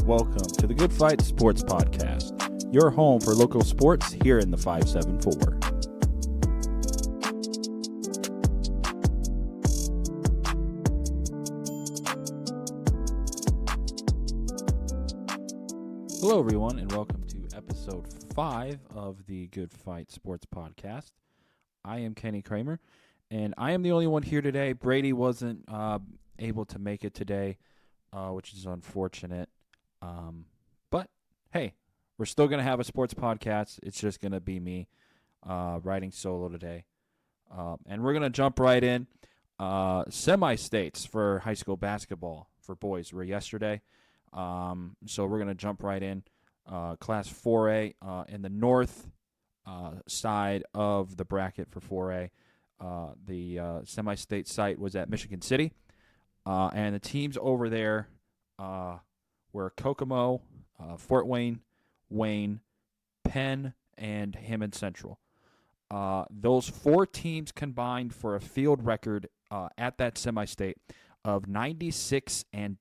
welcome to the Good Fight Sports Podcast, your home for local sports here in the 574. Hello, everyone, and welcome to episode 5 of the Good Fight Sports Podcast. I am Kenny Cramer, and I am the only one here today. Brady wasn't able to make it today, which is unfortunate. But, hey, we're still going to have a sports podcast. It's just going to be me riding solo today. And we're going to jump right in. Semi-states for high school basketball for boys were yesterday. So we're going to jump right in. Class 4A in the north side of the bracket for 4A. The semi-state site was at Michigan City. And the teams over there were Kokomo, Fort Wayne, Wayne, Penn, and Hammond Central. Those 4 teams combined for a field record at that semi-state of 96-10.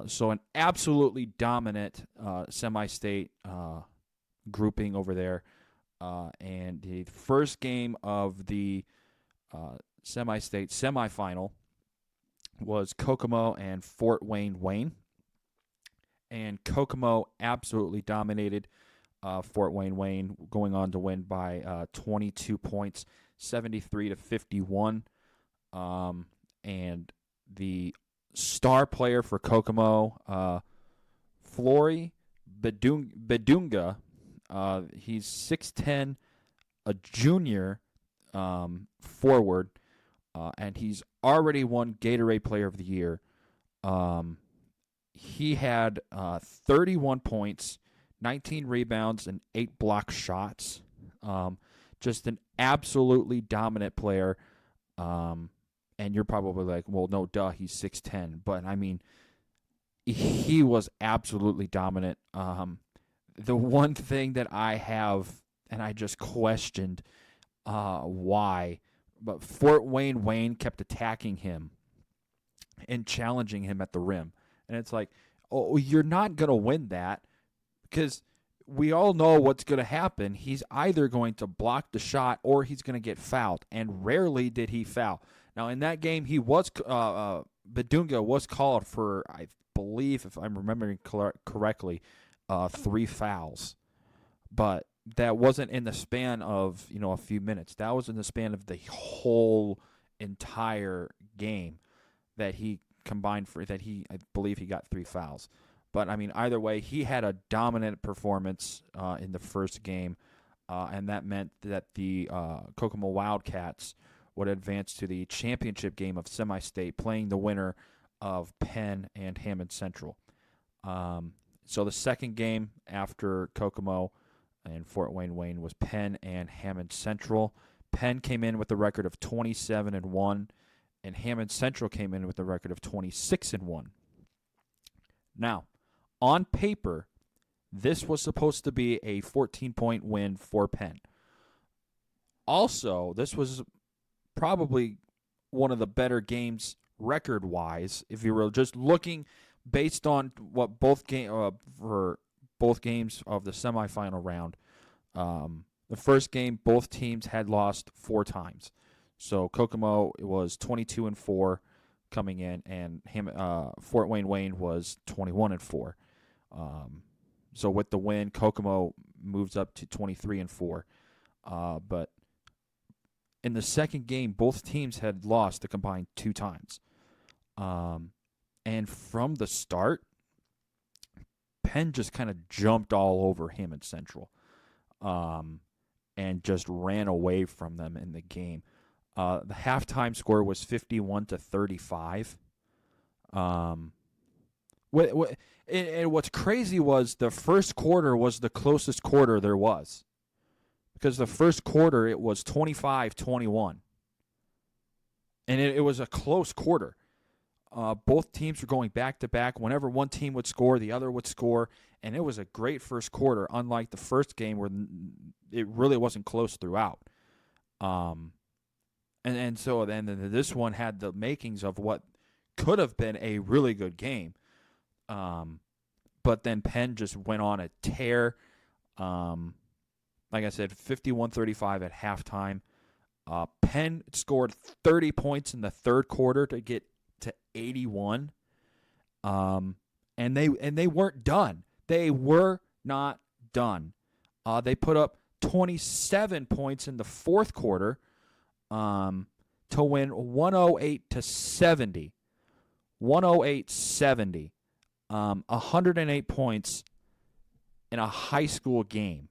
So an absolutely dominant semi-state grouping over there. And the first game of the semi-state semifinal was Kokomo and Fort Wayne. And Kokomo absolutely dominated Fort Wayne, going on to win by 22 points, 73-51. And the star player for Kokomo, Flory Bedunga, he's 6'10", a junior forward, and he's already won Gatorade Player of the Year. He had 31 points, 19 rebounds, and 8 block shots. Just an absolutely dominant player. And you're probably like, well, no, duh, he's 6'10". But, I mean, he was absolutely dominant. The one thing that I have, and I just questioned why, but Fort Wayne kept attacking him and challenging him at the rim. And it's like, oh, you're not going to win that because we all know what's going to happen. He's either going to block the shot or he's going to get fouled, and rarely did he foul. Now, in that game, he was Bedunga was called for, I believe, if I'm remembering correctly, 3 fouls. But that wasn't in the span of, a few minutes. That was in the span of the whole entire game that he combined for, I believe he got 3 fouls. But, I mean, either way, he had a dominant performance in the first game, and that meant that the Kokomo Wildcats would advance to the championship game of semi-state, playing the winner of Penn and Hammond Central. So the second game after Kokomo and Fort Wayne was Penn and Hammond Central. Penn came in with a record of 27-1, and Hammond Central came in with a record of 26-1. Now, on paper, this was supposed to be a 14-point win for Penn. Also, this was probably one of the better games record-wise, if you were just looking based on what for both games of the semifinal round. The first game, both teams had lost 4 times. So Kokomo was 22-4 coming in, and Fort Wayne was 21-4. So with the win, Kokomo moves up to 23-4. But in the second game, both teams had lost a combined 2 times. And from the start, Penn just kind of jumped all over Hammond Central and just ran away from them in the game. The halftime score was 51-35. And what's crazy was the first quarter was the closest quarter there was. Because the first quarter, it was 25-21. And it was a close quarter. Both teams were going back-to-back. Whenever one team would score, the other would score. And it was a great first quarter, unlike the first game where it really wasn't close throughout. And so then this one had the makings of what could have been a really good game. But then Penn just went on a tear. Like I said, 51-35 at halftime. Penn scored 30 points in the third quarter to get to 81. And they weren't done. They were not done. They put up 27 points in the fourth quarter to win 108-70. 108-70. 108 points in a high school game.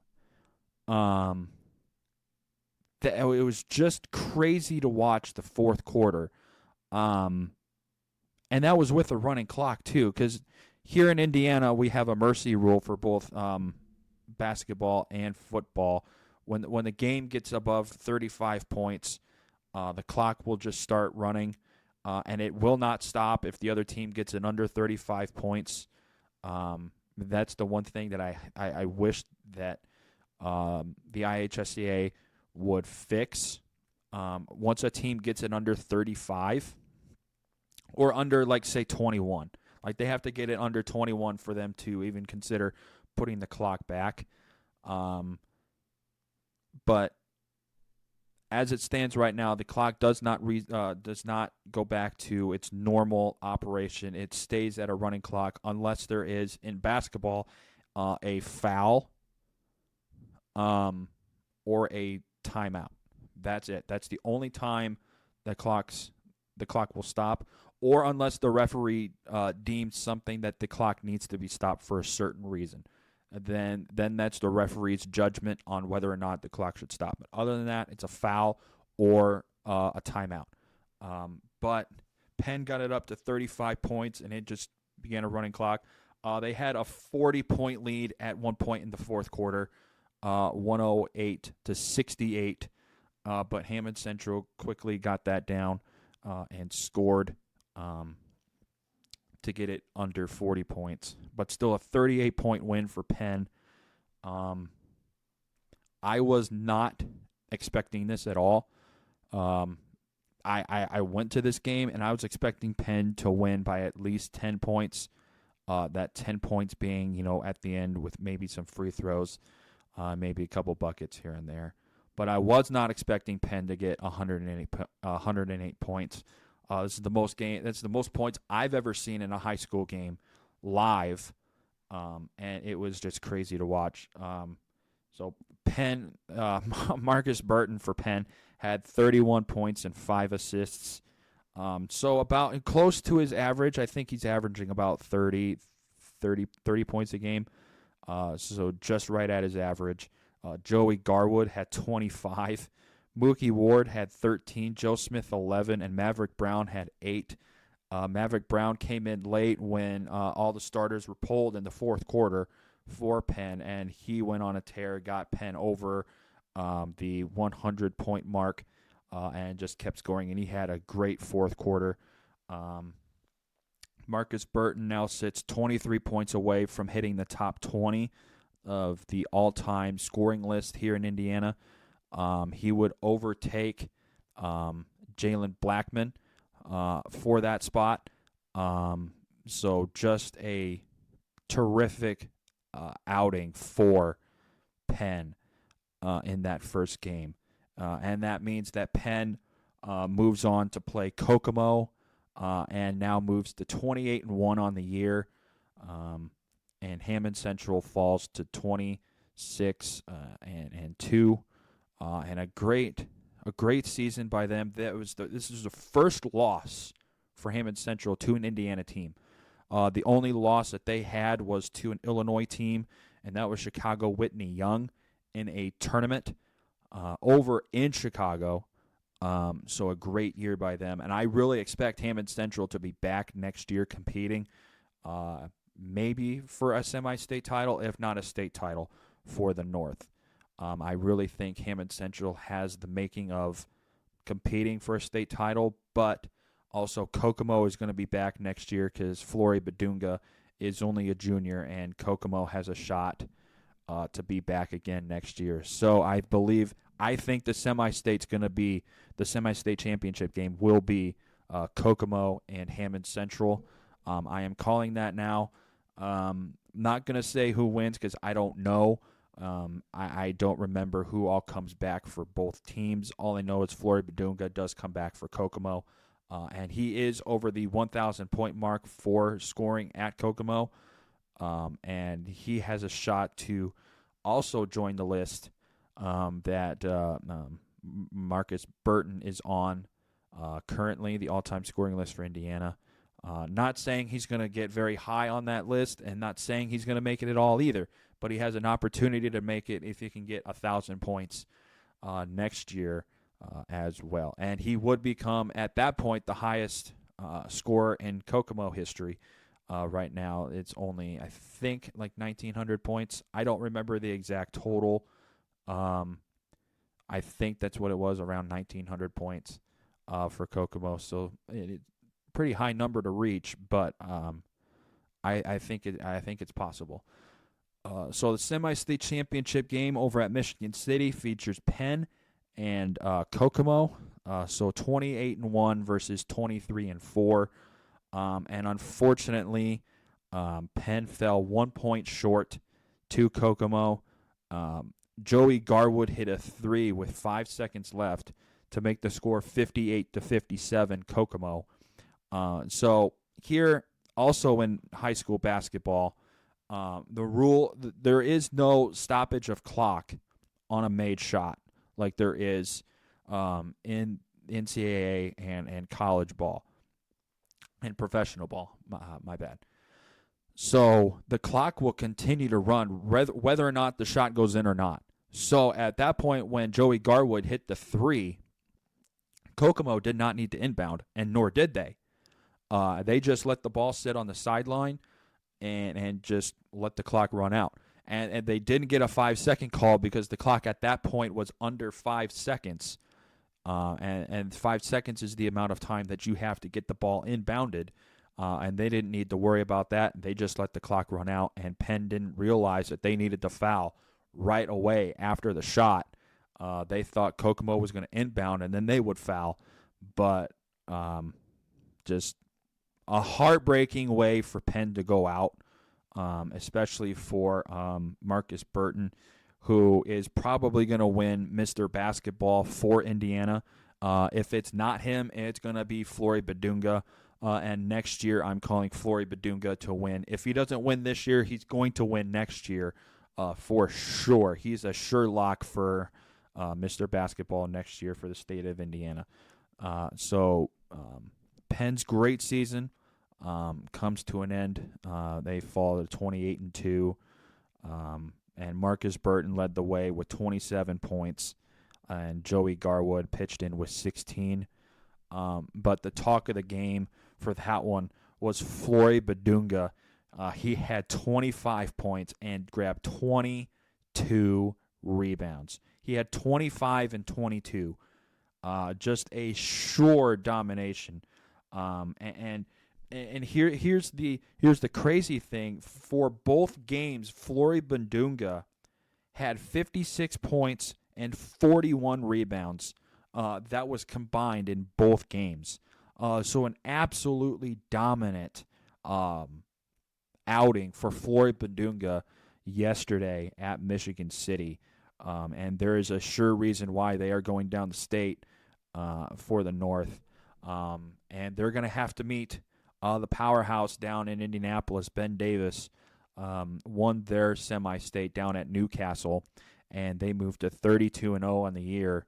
It was just crazy to watch the fourth quarter. And that was with a running clock, too, because here in Indiana, we have a mercy rule for both basketball and football. When the game gets above 35 points, the clock will just start running, and it will not stop if the other team gets it under 35 points. That's the one thing that I wish that the IHSCA would fix. Once a team gets it under 35 or under, like, say, 21. Like, they have to get it under 21 for them to even consider putting the clock back. But as it stands right now, the clock does not go back to its normal operation. It stays at a running clock unless there is, in basketball, a foul or a timeout. That's it. That's the only time the clock will stop, or unless the referee deems something that the clock needs to be stopped for a certain reason. Then that's the referee's judgment on whether or not the clock should stop. But other than that, it's a foul or a timeout. But Penn got it up to 35 points, and it just began a running clock. They had a 40-point lead at one point in the fourth quarter, 108-68. But Hammond Central quickly got that down and scored to get it under 40 points. But still a 38-point win for Penn. I was not expecting this at all. I went to this game, and I was expecting Penn to win by at least 10 points. That 10 points being, at the end with maybe some free throws, maybe a couple buckets here and there. But I was not expecting Penn to get 108 points. This is the most that's the most points I've ever seen in a high school game live, and it was just crazy to watch. So Penn, Marcus Burton for Penn had 31 points and 5 assists. So about close to his average. I think he's averaging about 30 points a game. So just right at his average. Joey Garwood had 25. Mookie Ward had 13. Joe Smith 11, and Maverick Brown had 8. Maverick Brown came in late when all the starters were pulled in the fourth quarter for Penn, and he went on a tear, got Penn over the 100-point mark, and just kept scoring, and he had a great fourth quarter. Marcus Burton now sits 23 points away from hitting the top 20 of the all-time scoring list here in Indiana. He would overtake Jalen Blackman for that spot. So just a terrific outing for Penn in that first game. And that means that Penn moves on to play Kokomo and now moves to 28-1 on the year. And Hammond Central falls to 26-2. And a great season by them. This is the first loss for Hammond Central to an Indiana team. The only loss that they had was to an Illinois team, and that was Chicago Whitney Young in a tournament over in Chicago. So a great year by them. And I really expect Hammond Central to be back next year competing, maybe for a semi-state title, if not a state title for the North. I really think Hammond Central has the making of competing for a state title, but also Kokomo is going to be back next year because Flory Badunga is only a junior, and Kokomo has a shot to be back again next year. So I think the semi-state's going to be, the semi-state championship game will be Kokomo and Hammond Central. I am calling that now. Not going to say who wins because I don't know. I don't remember who all comes back for both teams. All I know is Flory Badunga does come back for Kokomo, and he is over the 1,000 point mark for scoring at Kokomo, and he has a shot to also join the list that Marcus Burton is on currently, the all-time scoring list for Indiana. Not saying he's going to get very high on that list, and not saying he's going to make it at all either, but he has an opportunity to make it if he can get 1,000 points next year as well. And he would become, at that point, the highest scorer in Kokomo history. Right now, it's only, I think, like 1,900 points. I don't remember the exact total. I think that's what it was, around 1,900 points for Kokomo. So it's a pretty high number to reach, but I think it's possible. So the semi-state championship game over at Michigan City features Penn and Kokomo. So 28-1 versus 23-4. And unfortunately, Penn fell 1 point short to Kokomo. Joey Garwood hit a three with 5 seconds left to make the score 58-57 Kokomo. So here, also in high school basketball, there is no stoppage of clock on a made shot like there is in NCAA and college ball. And professional ball, my bad. So the clock will continue to run whether or not the shot goes in or not. So at that point when Joey Garwood hit the three, Kokomo did not need to inbound, and nor did they. They just let the ball sit on the sideline and just let the clock run out. And they didn't get a 5-second call because the clock at that point was under 5 seconds. And 5 seconds is the amount of time that you have to get the ball inbounded. And they didn't need to worry about that. They just let the clock run out, and Penn didn't realize that they needed to foul right away after the shot. They thought Kokomo was going to inbound, and then they would foul. But just a heartbreaking way for Penn to go out, especially for Marcus Burton, who is probably going to win Mr. Basketball for Indiana. If it's not him, it's going to be Flory Badunga. And next year, I'm calling Flory Badunga to win. If he doesn't win this year, he's going to win next year for sure. He's a sure lock for Mr. Basketball next year for the state of Indiana. So Penn's great season comes to an end. They fall to 28-2. And Marcus Burton led the way with 27 points, and Joey Garwood pitched in with 16. But the talk of the game for that one was Flory Badunga. He had 25 points and grabbed 22 rebounds. He had 25 and 22. Just a sure domination. And here's the crazy thing. For both games, Flory Badunga had 56 points and 41 rebounds. That was combined in both games. So an absolutely dominant outing for Flory Badunga yesterday at Michigan City. And there is a sure reason why they are going down the state for the North. And they're going to have to meet the powerhouse down in Indianapolis. Ben Davis won their semi-state down at Newcastle, and they moved to 32-0 on the year.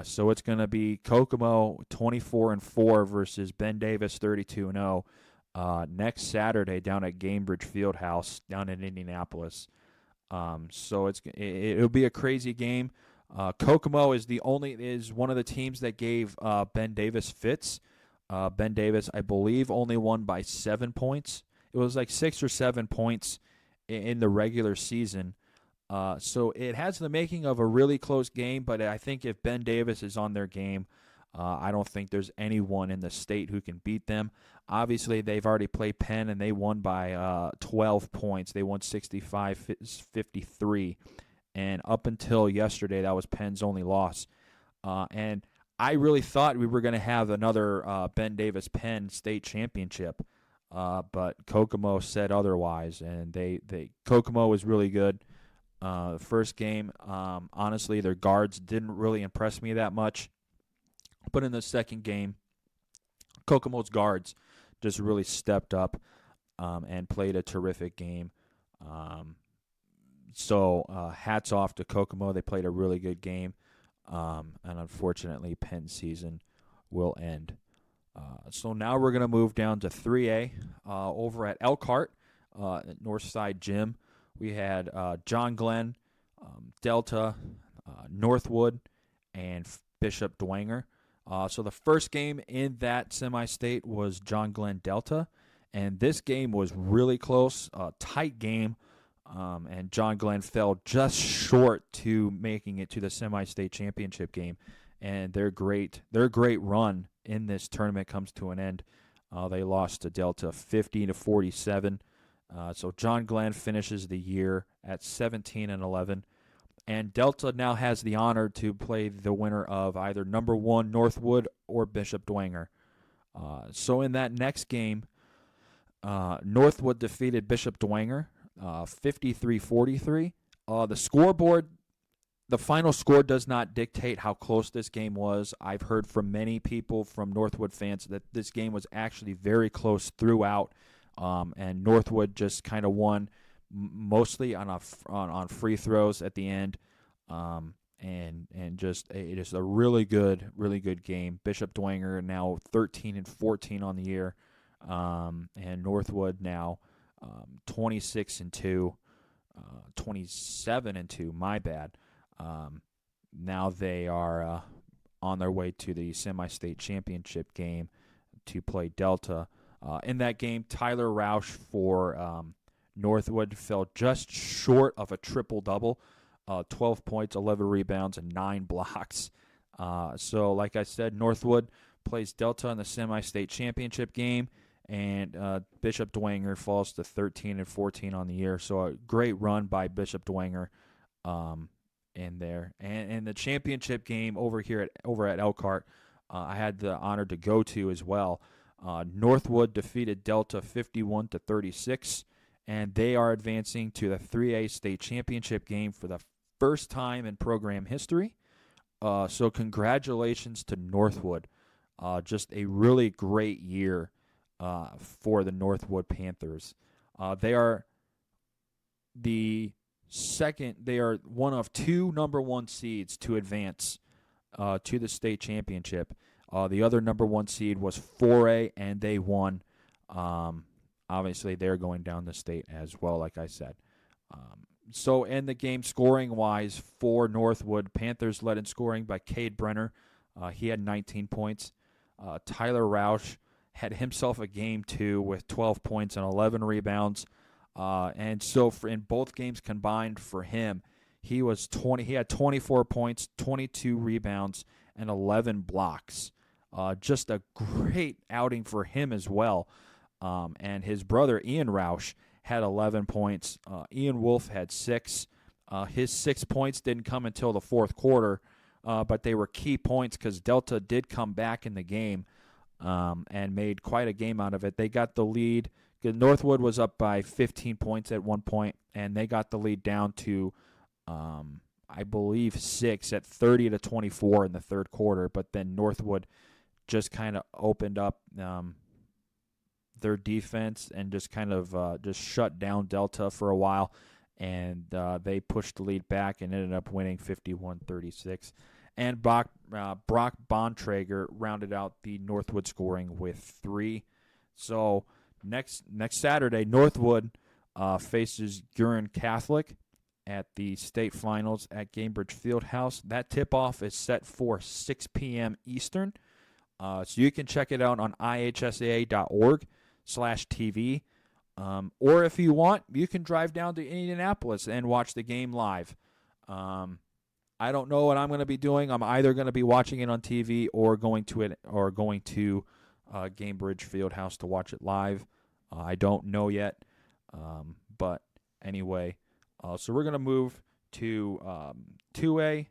So it's going to be Kokomo 24-4 versus Ben Davis 32-0 next Saturday down at Gainbridge Fieldhouse down in Indianapolis. So it'll be a crazy game. Kokomo is one of the teams that gave Ben Davis fits. Ben Davis, I believe, only won by 7 points. It was like 6 or 7 points in the regular season. So it has the making of a really close game, but I think if Ben Davis is on their game, I don't think there's anyone in the state who can beat them. Obviously, they've already played Penn, and they won by 12 points. They won 65-53. And up until yesterday, that was Penn's only loss. And I really thought we were going to have another Ben Davis-Penn state championship. but Kokomo said otherwise, and Kokomo was really good. The first game, honestly, their guards didn't really impress me that much, but in the second game, Kokomo's guards just really stepped up and played a terrific game. Um, so hats off to Kokomo. They played a really good game, and unfortunately, Penn's season will end. So now we're going to move down to 3A over at Elkhart, at Northside Gym. We had John Glenn, Delta, Northwood, and Bishop Dwenger. So the first game in that semi-state was John Glenn Delta, and this game was really close, tight game, and John Glenn fell just short to making it to the semi-state championship game. And their great run in this tournament comes to an end. They lost to Delta 50-47. So John Glenn finishes the year at 17-11, and Delta now has the honor to play the winner of either number 1 Northwood or Bishop Dwenger. So in that next game, Northwood defeated Bishop Dwenger 53-43. The scoreboard. The final score does not dictate how close this game was. I've heard from many people, from Northwood fans, that this game was actually very close throughout, and Northwood just kind of won mostly on free throws at the end, and just a really good game. Bishop Dwenger now 13-14 on the year, and Northwood now 26-2, 27-2. My bad. Now they are on their way to the semi-state championship game to play Delta. In that game, Tyler Roush for Northwood fell just short of a triple-double, 12 points, 11 rebounds, and 9 blocks. So, like I said, Northwood plays Delta in the semi-state championship game, and Bishop Dwenger falls to 13-14 on the year. So a great run by Bishop Dwenger. In there, and the championship game over at Elkhart, I had the honor to go to as well. Northwood defeated Delta 51-36, and they are advancing to the 3A state championship game for the first time in program history. So congratulations to Northwood. Just a really great year for the Northwood Panthers. They are one of 2 number 1 seeds to advance to the state championship. The other number 1 seed was 4A, and they won. Obviously, they're going down the state as well, like I said. So in the game, scoring-wise, for Northwood, Panthers led in scoring by Cade Brenner. He had 19 points. Tyler Roush had himself a game, too, with 12 points and 11 rebounds. And so in both games combined for him, he had 24 points, 22 rebounds, and 11 blocks. Just a great outing for him as well. And his brother, Ian Roush, had 11 points. Ian Wolf had 6. His 6 points didn't come until the fourth quarter, but they were key points because Delta did come back in the game and made quite a game out of it. They got the lead. Northwood was up by 15 points at one point, and they got the lead down to, I believe, 6 at 30-24 in the third quarter. But then Northwood just kind of opened up their defense and just kind of just shut down Delta for a while, and they pushed the lead back and ended up winning 51-36. And Brock Bontrager rounded out the Northwood scoring with 3. So next Saturday, Northwood faces Gurin Catholic at the state finals at Gamebridge Fieldhouse. That tip-off is set for 6 p.m. Eastern. So you can check it out on ihsaa.org/TV. Or if you want, you can drive down to Indianapolis and watch the game live. I don't know what I'm going to be doing. I'm either going to be watching it on TV or going to Gamebridge Fieldhouse to watch it live. I don't know yet. But anyway, so we're going to move to 2A,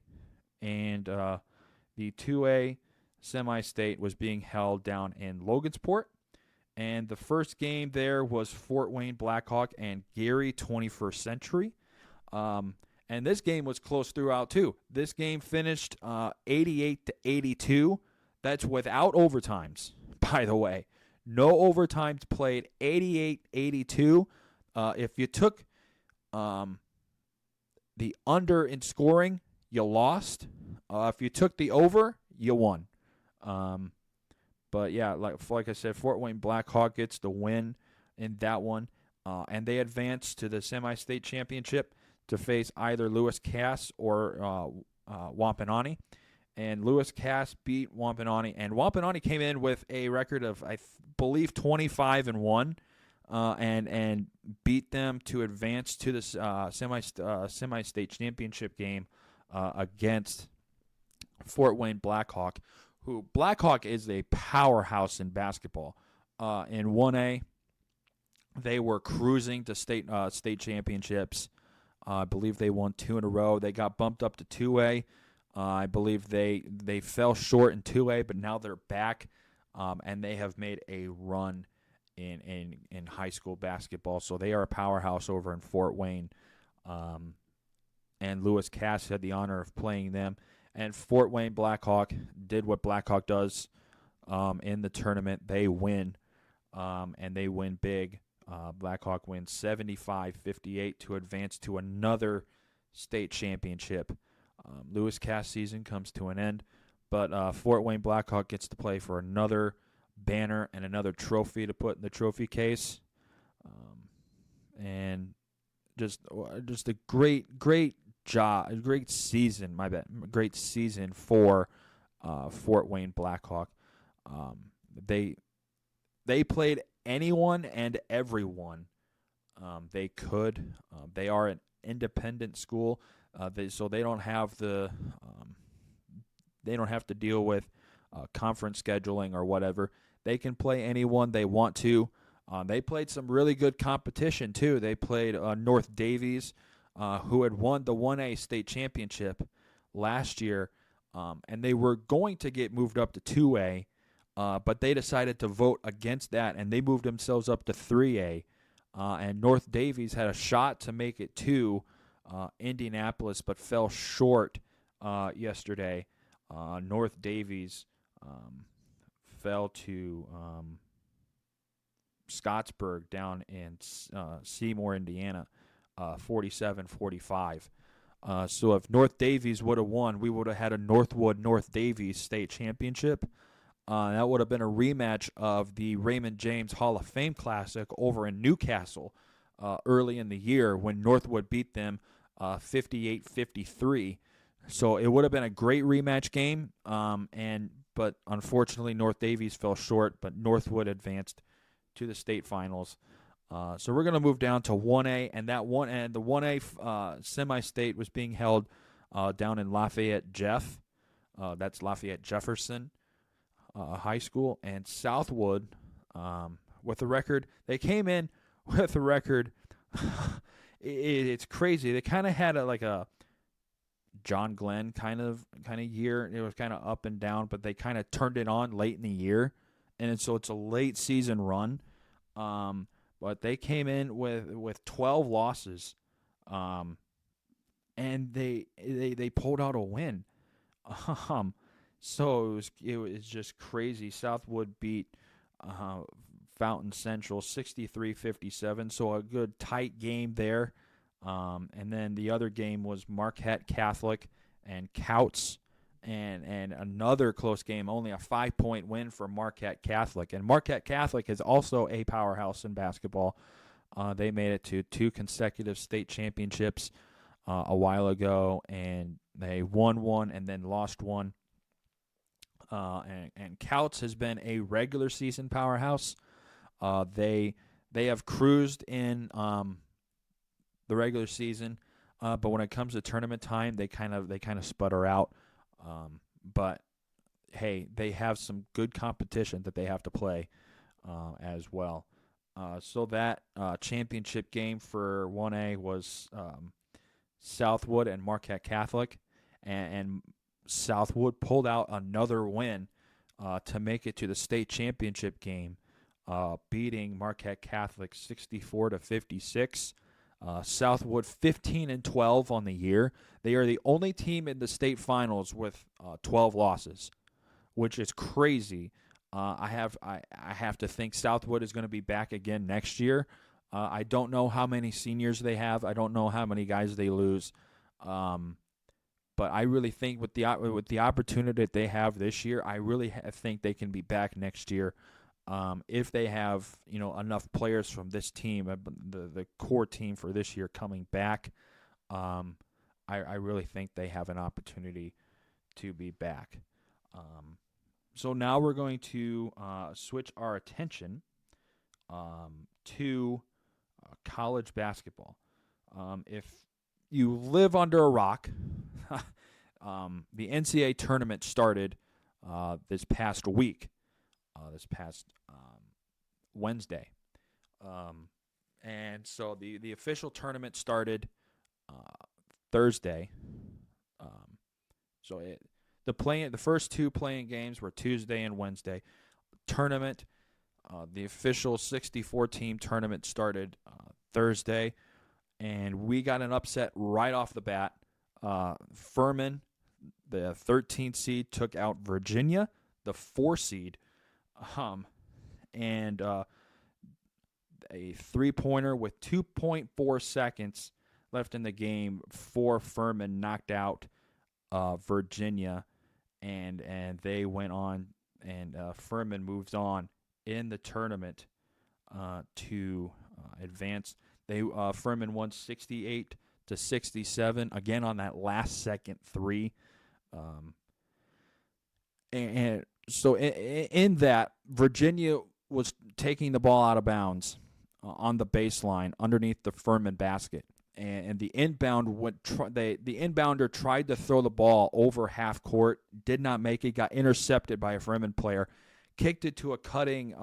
and the 2A semi-state was being held down in Logansport, And the first game there was Fort Wayne Blackhawk and Gary 21st Century. And this game was close throughout, too. This game finished 88-82. That's without overtimes, by the way. No overtimes played, 88-82. If you took the under in scoring, you lost. If you took the over, you won. But, yeah, like I said, Fort Wayne Blackhawk gets the win in that one. And they advance to the semi-state championship to face either Lewis Cass or Wampanoag. And Lewis Cass beat Wampanoag. And Wampanoag came in with a record of, I believe, 25-1. And beat them to advance to the semi-state championship game against Fort Wayne Blackhawk, who Blackhawk is a powerhouse in basketball. In 1A, they were cruising to state championships. I believe they won 2 in a row. They got bumped up to 2A. I believe they fell short in 2A, but now they're back, and they have made a run in high school basketball. So they are a powerhouse over in Fort Wayne. And Lewis Cass had the honor of playing them. And Fort Wayne Blackhawk did what Blackhawk does in the tournament. They win, and they win big. Blackhawk wins 75-58 to advance to another state championship. Lewis Cass season comes to an end, but Fort Wayne Blackhawk gets to play for another banner and another trophy to put in the trophy case. And just a great job, great season. Great season for Fort Wayne Blackhawk. They played anyone and everyone they could. They are an independent school, so they don't have to deal with conference scheduling or whatever. They can play anyone they want to. They played some really good competition too. They played North Davies, who had won the 1A state championship last year, and they were going to get moved up to 2A. But they decided to vote against that, and they moved themselves up to 3A. And North Davies had a shot to make it to Indianapolis, but fell short yesterday. North Davies fell to Scottsburg down in Seymour, Indiana, 47-45. So if North Davies would have won, we would have had a Northwood-North Davies state championship. That would have been a rematch of the Raymond James Hall of Fame Classic over in Newcastle early in the year when Northwood beat them 58-53. So it would have been a great rematch game, but unfortunately North Davies fell short, but Northwood advanced to the state finals. So we're going to move down to 1A, and the 1A semi-state was being held down in Lafayette Jeff. That's Lafayette Jefferson High School, and Southwood with a record. They came in with a record. It's crazy. They kind of had a John Glenn kind of year. It was kind of up and down, but they kind of turned it on late in the year, and so it's a late season run. But they came in with 12 losses, and they pulled out a win. So it was just crazy. Southwood beat Fountain Central 63-57, so a good tight game there. And then the other game was Marquette Catholic and Couts, and another close game, only a 5-point win for Marquette Catholic. And Marquette Catholic is also a powerhouse in basketball. They made it to 2 consecutive state championships a while ago, and they won one and then lost one. And Couts has been a regular season powerhouse. They have cruised in the regular season, but when it comes to tournament time, they kind of sputter out. But hey, they have some good competition that they have to play as well. So that championship game for 1A was Southwood and Marquette Catholic, and Southwood pulled out another win to make it to the state championship game beating Marquette Catholic 64-56. Southwood 15-12 on the year. They are the only team in the state finals with 12 losses, which is crazy. I have to think Southwood is going to be back again next year. I don't know how many seniors they have. I don't know how many guys they lose. But I really think with the opportunity that they have this year, I really think they can be back next year. If they have enough players from this team, the core team for this year coming back, I really think they have an opportunity to be back. So now we're going to switch our attention to college basketball. If you live under a rock, the NCAA tournament started this past week, this past Wednesday. And so the official tournament started Thursday. The first two playing games were Tuesday and Wednesday. Tournament, the official 64-team tournament started Thursday, and we got an upset right off the bat. Furman, the 13th seed, took out Virginia, the 4 seed, and a three-pointer with 2.4 seconds left in the game for Furman knocked out Virginia, and they went on, and Furman moves on in the tournament to advance. Furman won 68-67 again on that last second three, and so in that, Virginia was taking the ball out of bounds on the baseline underneath the Furman basket. And the inbounder tried to throw the ball over half court, did not make it, got intercepted by a Furman player, kicked it to a cutting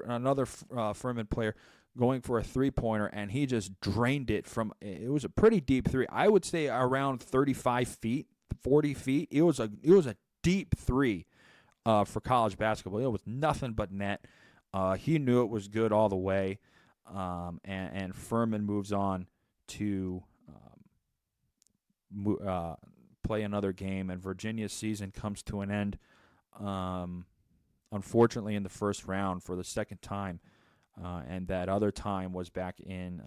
another Furman player going for a three-pointer, and he just drained it it was a pretty deep three. I would say around 35 feet, 40 feet. It was a deep three for college basketball. It was nothing but net. He knew it was good all the way, and Furman moves on to play another game, and Virginia's season comes to an end, unfortunately, in the first round for the second time, and that other time was back in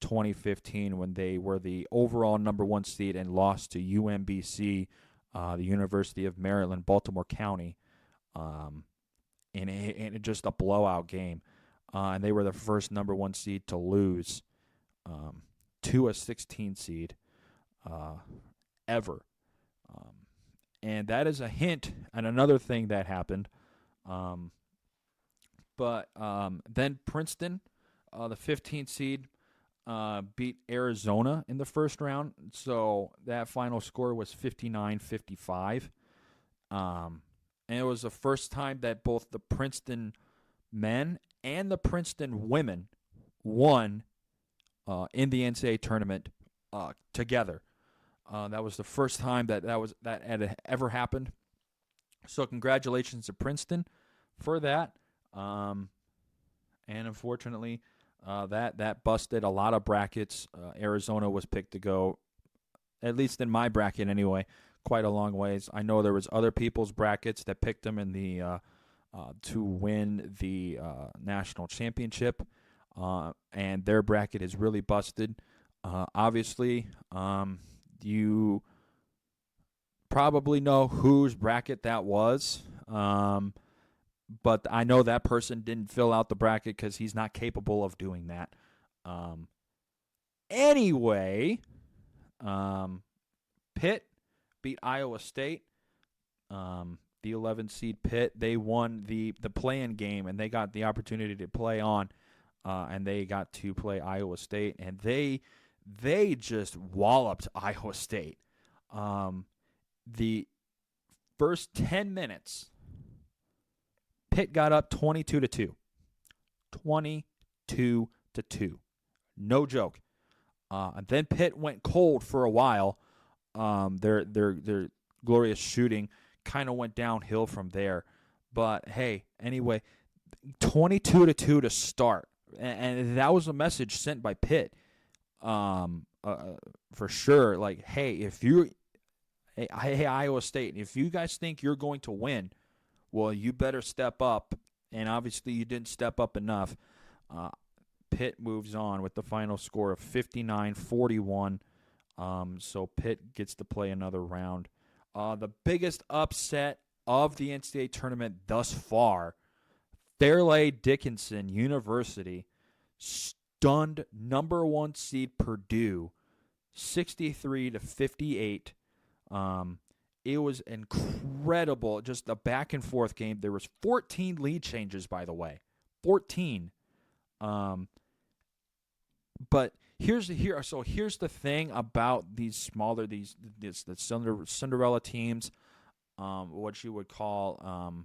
2015 when they were the overall number 1 seed and lost to UMBC, the University of Maryland, Baltimore County, in just a blowout game, and they were the first number 1 seed to lose to a 16 seed ever. And that is a hint at another thing that happened. But then Princeton, the 15th seed, beat Arizona in the first round. So that final score was 59-55. And it was the first time that both the Princeton men and the Princeton women won in the NCAA tournament together. That was the first time that had ever happened. So congratulations to Princeton for that. And unfortunately, that busted a lot of brackets. Arizona was picked to go, at least in my bracket anyway, quite a long ways. I know there was other people's brackets that picked them in the to win the national championship. And their bracket is really busted. Obviously, you probably know whose bracket that was, but I know that person didn't fill out the bracket because he's not capable of doing that. Anyway, Pitt beat Iowa State. The 11 seed Pitt, they won the play-in game, and they got the opportunity to play on. And they got to play Iowa State, and they just walloped Iowa State. The first 10 minutes, Pitt got up 22-2. 22-2. No joke. And then Pitt went cold for a while. Their glorious shooting kind of went downhill from there. But, hey, anyway, 22-2 to start, and that was a message sent by Pitt, for sure. Like, hey, hey, Iowa State, if you guys think you're going to win, well, you better step up. And obviously, you didn't step up enough. Pitt moves on with the final score of 59-41. So Pitt gets to play another round. The biggest upset of the NCAA tournament thus far, Fairleigh Dickinson University stunned number 1 seed Purdue 63-58. It was incredible, just a back and forth game. There was 14 lead changes, by the way, 14. But here's the thing about these smaller the Cinderella teams, what you would call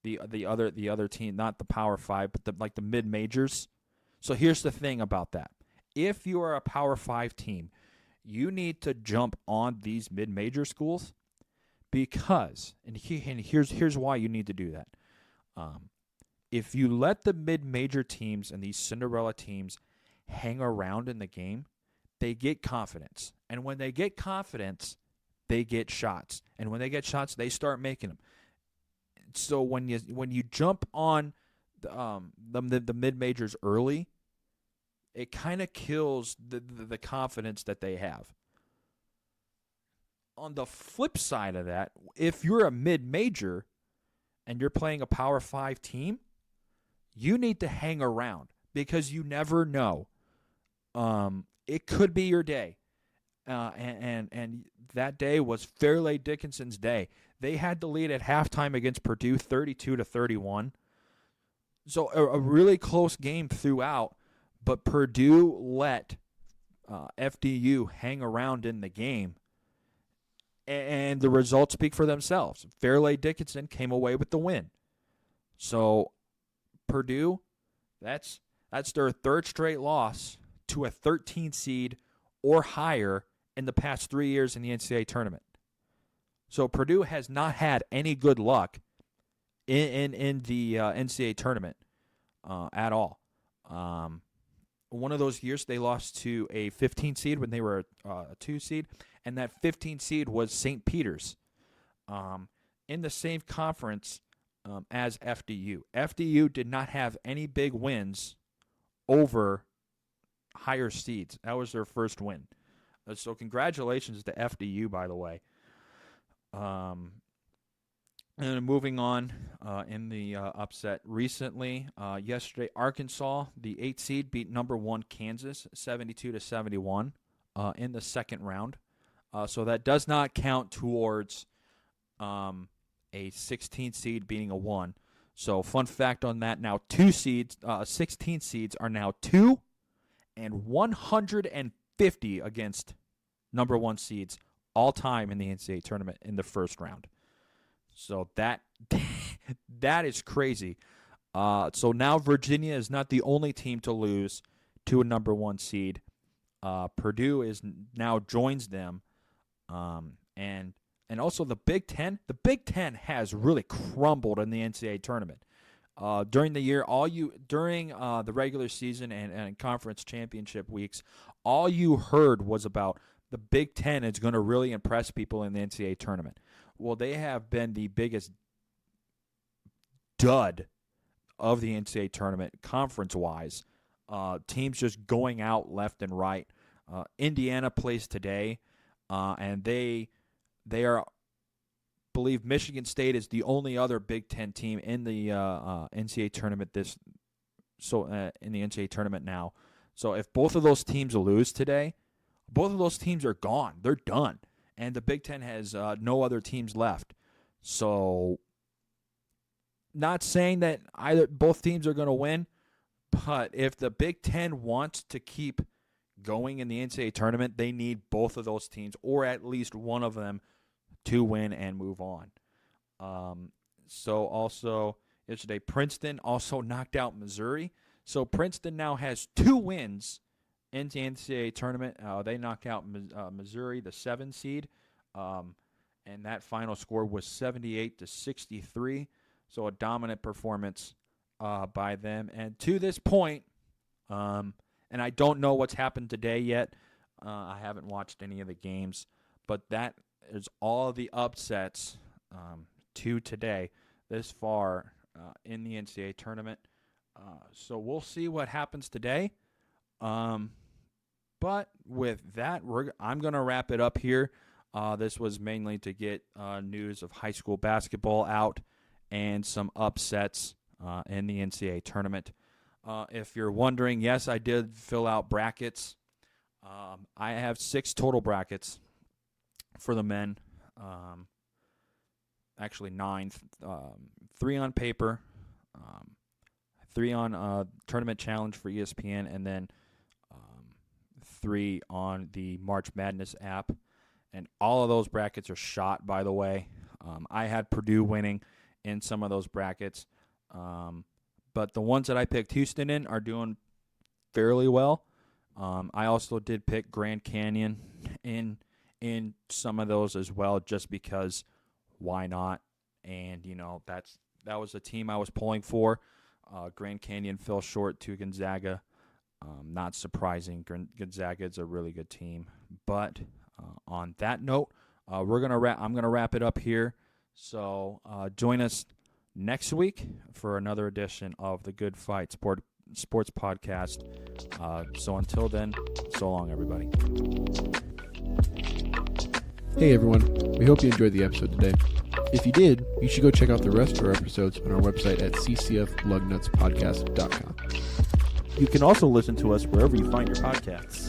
the other team, not the Power 5, but the mid majors. So here's the thing about that: if you are a Power 5 team, you need to jump on these mid major schools, because here's why you need to do that. If you let the mid major teams and these Cinderella teams hang around in the game, they get confidence. And when they get confidence, they get shots. And when they get shots, they start making them. So when you jump on the mid majors early, it kind of kills the confidence that they have. On the flip side of that, if you're a mid major and you're playing a Power 5 team, you need to hang around, because you never know. It could be your day. And that day was Fairleigh Dickinson's day. They had the lead at halftime against Purdue 32-31. So a really close game throughout, but Purdue let FDU hang around in the game. And the results speak for themselves. Fairleigh Dickinson came away with the win. So Purdue, that's their third straight loss to a 13 seed or higher in the past 3 years in the NCAA tournament. So Purdue has not had any good luck in the NCAA tournament at all. One of those years they lost to a 15 seed when they were a 2 seed, and that 15 seed was St. Peter's in the same conference as FDU. FDU did not have any big wins over higher seeds. That was their first win. So congratulations to FDU, by the way. And moving on in the upset recently, yesterday, Arkansas, the 8 seed, beat number 1 Kansas 72-71 in the second round. So that does not count towards a 16 seed beating a 1. So fun fact on that: now 16 seeds are now 2 and 150 against number 1 seeds all time in the NCAA tournament in the first round. So that is crazy. So now Virginia is not the only team to lose to a number 1 seed. Purdue is now joins them, and also the Big Ten. The Big Ten has really crumbled in the NCAA tournament. During the year, during the regular season and conference championship weeks, all you heard was about the Big Ten is going to really impress people in the NCAA tournament. Well, they have been the biggest dud of the NCAA tournament conference-wise. Teams just going out left and right. Indiana plays today, and they are, believe Michigan State is the only other Big Ten team in the NCAA tournament in the NCAA tournament now. So if both of those teams lose today, both of those teams are gone. They're done. And the Big Ten has no other teams left. So not saying that both teams are going to win, but if the Big Ten wants to keep going in the NCAA tournament, they need both of those teams, or at least one of them, to win and move on. So also yesterday, Princeton also knocked out Missouri. So Princeton now has 2 wins in the NCAA tournament. They knocked out Missouri, the 7 seed, and that final score was 78-63. So a dominant performance by them. And to this point, and I don't know what's happened today yet. I haven't watched any of the games, but that is all the upsets to today this far in the NCAA tournament. So we'll see what happens today. But with that, I'm going to wrap it up here. This was mainly to get news of high school basketball out and some upsets in the NCAA tournament. If you're wondering, yes, I did fill out brackets. I have 6 total brackets for the men. Actually 9. 3 on paper, 3 on Tournament Challenge for ESPN, and then 3 on the March Madness app. And all of those brackets are shot, by the way. I had Purdue winning in some of those brackets. But the ones that I picked Houston in are doing fairly well. I also did pick Grand Canyon in some of those as well, just because why not? And, that was the team I was pulling for. Grand Canyon fell short to Gonzaga. Not surprising. Gonzaga is a really good team. But on that note, I'm gonna wrap it up here. So join us next week for another edition of the Good Fight Sports Podcast. So until then, so long, everybody. Hey everyone, we hope you enjoyed the episode today. If you did, you should go check out the rest of our episodes on our website at ccflugnutspodcast.com. You can also listen to us wherever you find your podcasts.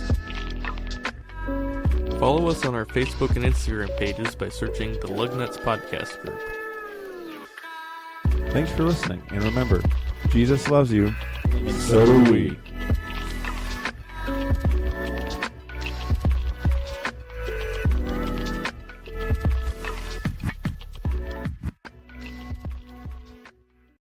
Follow us on our Facebook and Instagram pages by searching the Lugnuts Podcast Group. Thanks for listening, and remember, Jesus loves you, and so do we.